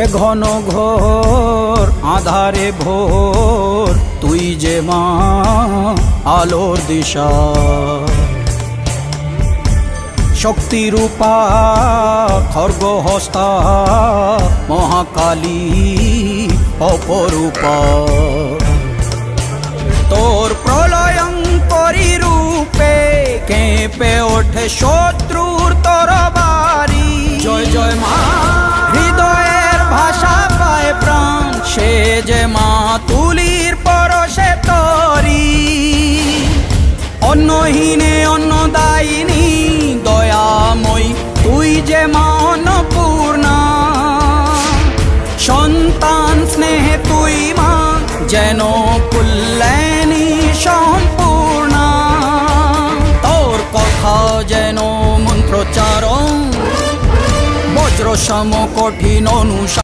এ ঘন ঘোর আধারে ভোর তুই যে মা আলোর দিশা, শক্তিরূপা খর্গহস্তা মহাকালী অপরূপা। তোর প্রলয়ঙ্করী রূপে কেঁপে ওঠে শত্রুর তরবারি। জয় জয় মা, হৃদয়ের ভাষা পায় প্রাণ, সে যে মা তুলির পরশে তরি। অন্নহীনে অন্নদায়িনী দয়াময়ী, তুই যে মা অন্নপূর্ণা। সন্তান স্নেহে তুই মা যেন কল্যাণী সম্পূর্ণা। তোর কথা যেন মন্ত্রোচ্চারণ, বজ্র সম কঠিন অনুশাসন।